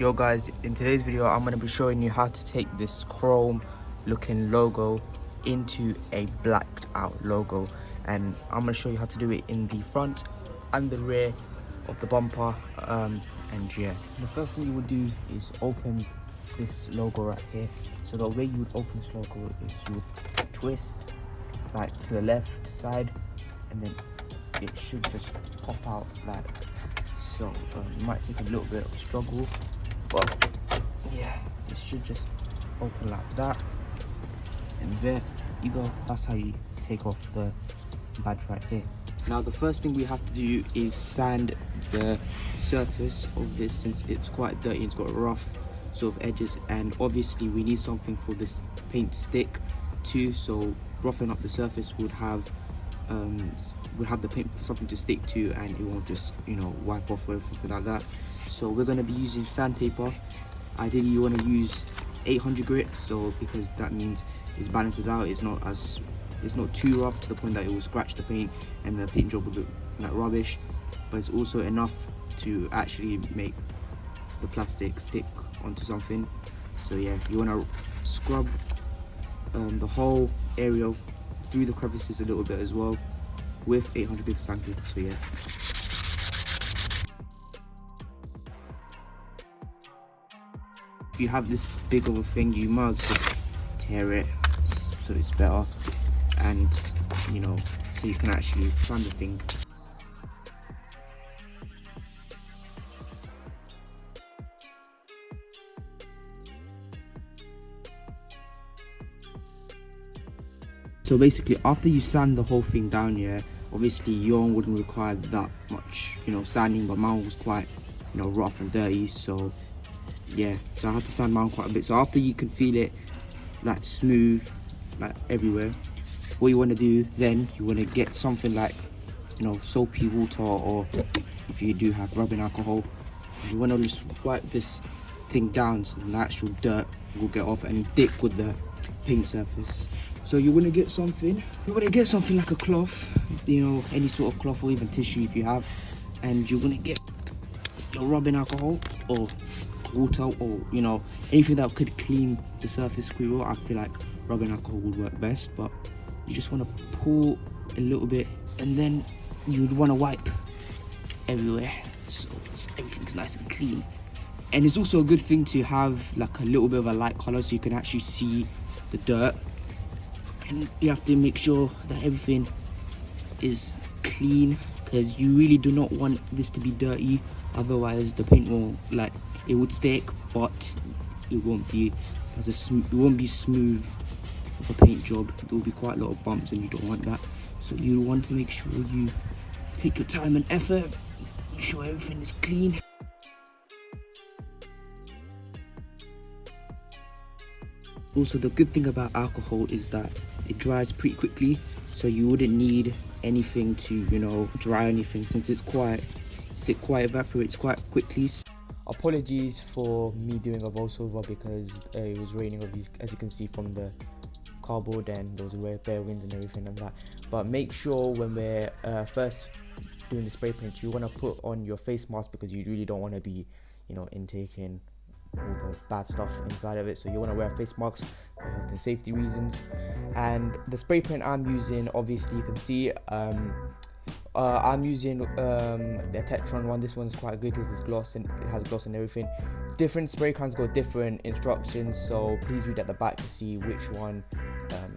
Yo guys, in today's video I'm going to be showing you how to take this chrome looking logo into a blacked out logo, and I'm going to show you how to do it in the front and the rear of the bumper. And yeah, the first thing you would do is open this logo right here. So the way you would open this logo is you would twist like to the left side, and then it should just pop out like that. So it might take a little bit of struggle, but yeah, it should just open like that, and there you go. That's how you take off the badge right here. Now the first thing we have to do is sand the surface of this, since it's quite dirty. It's got rough sort of edges, and obviously we need something for this paint to stick to, so roughing up the surface would have the paint something to stick to, and it won't just, you know, wipe off or something like that. So we're going to be using sandpaper. Ideally you want to use 800 grit, so because that means it balances out. It's not too rough to the point that it will scratch the paint and the paint job will look like rubbish, but it's also enough to actually make the plastic stick onto something. So yeah, you want to scrub the whole area through the crevices a little bit as well with 800 grit sandpaper. So yeah, if you have this big of a thing, you might as well just tear it so it's better, and you know, so you can actually sand the thing. So basically, after you sand the whole thing down, yeah, obviously your one wouldn't require that much, you know, sanding, but mine was quite, you know, rough and dirty. So yeah, so I had to sand mine quite a bit. So after you can feel it like smooth, like everywhere, what you want to do then, you want to get something like, you know, soapy water, or if you do have rubbing alcohol, you want to just wipe this thing down so the actual dirt will get off and dip with the paint surface. So you want to get something like a cloth, you know, any sort of cloth, or even tissue if you have, and you're going to get your rubbing alcohol or water, or you know, anything that could clean the surface pretty well. I feel like rubbing alcohol would work best, but you just want to pour a little bit, and then you would want to wipe everywhere so everything's nice and clean. And it's also a good thing to have like a little bit of a light color so you can actually see the dirt, and you have to make sure that everything is clean, because you really do not want this to be dirty, otherwise the paint will, like, it would stick, but it won't be smooth of a paint job. There will be quite a lot of bumps, and you don't want that. So you want to make sure you take your time and effort, make sure everything is clean. Also, the good thing about alcohol is that it dries pretty quickly, so you wouldn't need anything to, you know, dry anything, since it evaporates quite quickly. Apologies for me doing a voiceover because it was raining, as you can see from the cardboard, and there was a fair wind and everything and that. But make sure when we're first doing the spray paint, you want to put on your face mask, because you really don't want to be, you know, intaking all the bad stuff inside of it. So you want to wear face masks for health and safety reasons. And the spray paint I'm using, obviously you can see, I'm using the Tetron one. This one's quite good because it's gloss, and it has gloss and everything. Different spray cans got different instructions, so please read at the back to see which one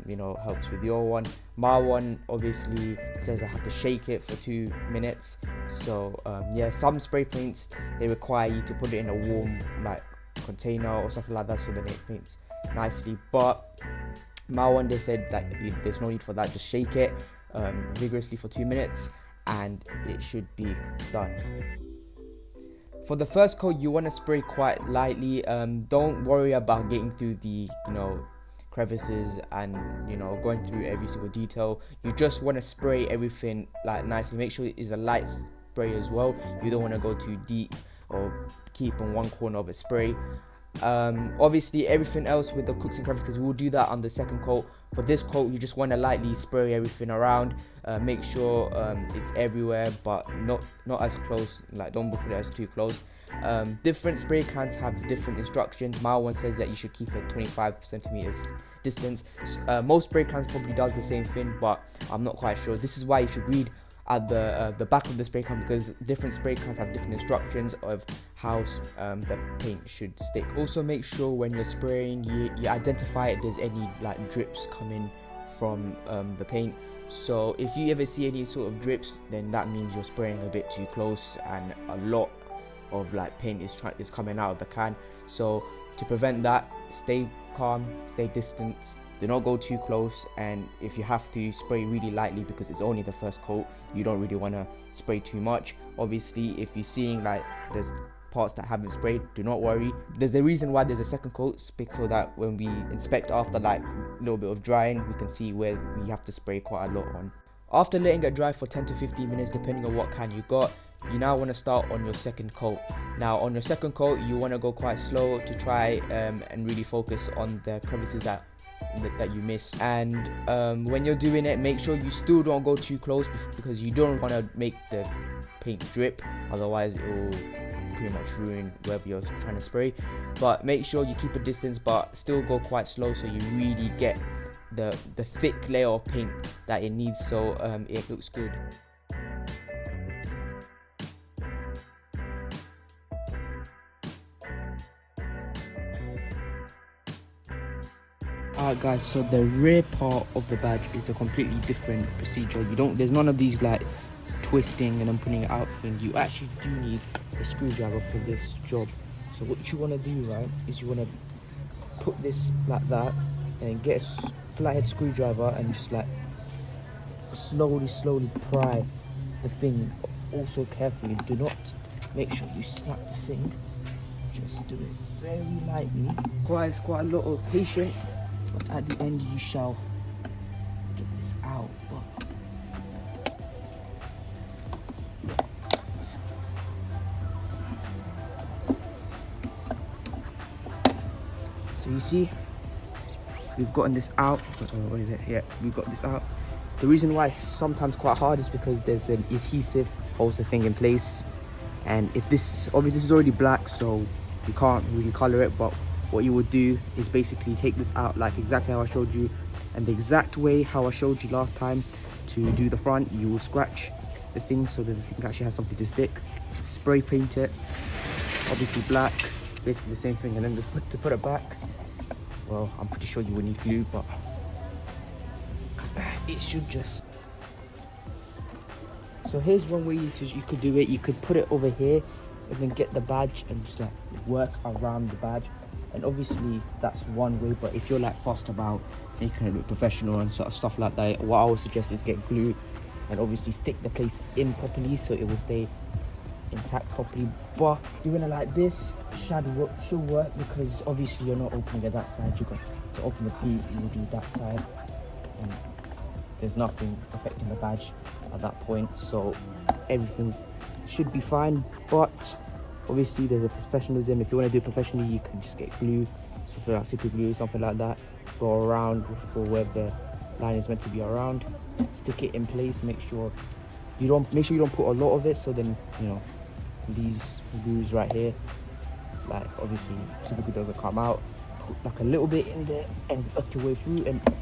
you know, helps with your one. My one obviously says I have to shake it for 2 minutes. So yeah, some spray paints, they require you to put it in a warm like container or something like that, so then it paints nicely. But my one, they said that there's no need for that. Just shake it vigorously for 2 minutes and it should be done. For the first coat, you want to spray quite lightly. Don't worry about getting through the, you know, crevices and, you know, going through every single detail. You just want to spray everything like nicely. Make sure it is a light spray as well. You don't want to go too deep or keep on one corner of a spray. Obviously everything else with the cooks and crevices, we'll do that on the second coat. For this coat, you just want to lightly spray everything around, make sure it's everywhere, but not as close, like don't put it as too close. Different spray cans have different instructions. My one says that you should keep it 25 centimeters distance. Most spray cans probably does the same thing, but I'm not quite sure. This is why you should read at the back of the spray can, because different spray cans have different instructions of how the paint should stick. Also, make sure when you're spraying, you identify if there's any like drips coming from the paint. So if you ever see any sort of drips, then that means you're spraying a bit too close and a lot of like paint is coming out of the can. So to prevent that, stay calm, stay distant, do not go too close, and if you have to, spray really lightly because it's only the first coat. You don't really want to spray too much. Obviously, if you're seeing like there's parts that haven't sprayed, do not worry. There's the reason why there's a second coat, so that when we inspect after like a little bit of drying, we can see where we have to spray quite a lot on. After letting it dry for 10 to 15 minutes, depending on what can you got, you now want to start on your second coat. Now on your second coat, you want to go quite slow to try and really focus on the crevices that you missed. And when you're doing it, make sure you still don't go too close, because you don't want to make the paint drip, otherwise it will pretty much ruin wherever you're trying to spray. But make sure you keep a distance, but still go quite slow so you really get the thick layer of paint that it needs, so it looks good. Alright guys, so the rear part of the badge is a completely different procedure. There's none of these like twisting and then putting it out thing. You actually do need a screwdriver for this job. So what you want to do, right, is you want to put this like that and get a flathead screwdriver and just like slowly pry the thing. Also carefully, do not make sure you snap the thing, just do it very lightly. Requires quite a lot of patience, but at the end you shall get this out. So you see, we've gotten this out. What is it? Yeah, we've got this out. The reason why it's sometimes quite hard is because there's an adhesive holds the thing in place, and if this, obviously this is already black, so you can't really color it. But what you would do is basically take this out like exactly how I showed you, and the exact way how I showed you last time. To do the front, you will scratch the thing so that the thing actually has something to stick, spray paint it, obviously black, basically the same thing, and then to put it back, well, I'm pretty sure you will need glue, but it should just. So here's one way you could do it. You could put it over here and then get the badge and just like work around the badge, and obviously that's one way. But if you're like fussed about making it look professional and sort of stuff like that, what I would suggest is get glue and obviously stick the place in properly so it will stay intact properly. But doing it like this should work, because obviously you're not opening at that side. You got to open the boot, you will do that side, and there's nothing affecting the badge at that point, so everything should be fine. But obviously there's a professionalism. If you want to do it professionally, you can just get glue, something like super glue, something like that, go around for where the line is meant to be around, stick it in place. Make sure you don't put a lot of it, so then, you know, these glues right here, like obviously super glue doesn't come out. Put like a little bit in there and work your way through, and it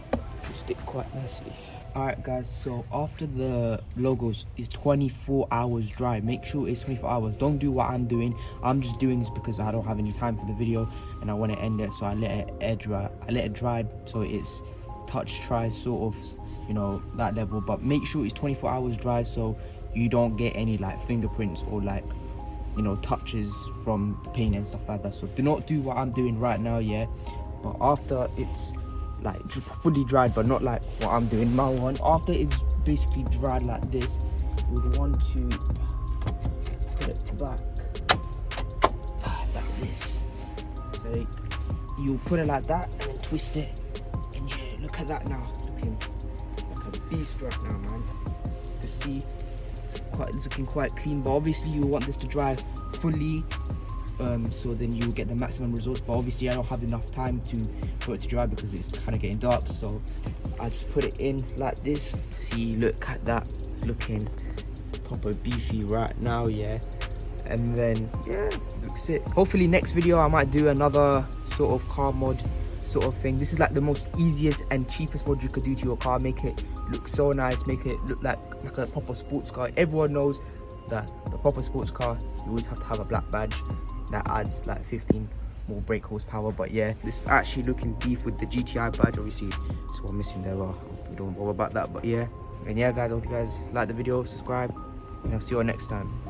should stick quite nicely. Alright guys, so after the logos is 24 hours dry, make sure it's 24 hours. Don't do what I'm doing. I'm just doing this because I don't have any time for the video and I want to end it, so I let it air dry. I let it dry so it's touch dry, sort of, you know, that level. But make sure it's 24 hours dry so you don't get any like fingerprints or like, you know, touches from the paint and stuff like that. So do not do what I'm doing right now, yeah. But after it's like fully dried, but not like what I'm doing my one, after it's basically dried like this, we'd want to put it back like this. So you put it like that and then twist it, and yeah, look at that now, looking like a beast right now, man. You see it's looking quite clean, but obviously you want this to dry fully so then you get the maximum results. But obviously I don't have enough time for it to dry because it's kind of getting dark, so I just put it in like this. See, look at that, it's looking proper beefy right now, yeah. And then yeah, looks it. Hopefully next video I might do another sort of car mod sort of thing. This is like the most easiest and cheapest mod you could do to your car. Make it look so nice, make it look like a proper sports car. Everyone knows that the proper sports car, you always have to have a black badge that adds like 15 more brake horsepower. But yeah, this is actually looking beef with the GTI badge. Obviously it's what I'm missing there, but we don't bother about that. But yeah, and yeah guys, I hope you guys like the video, subscribe, and I'll see you all next time.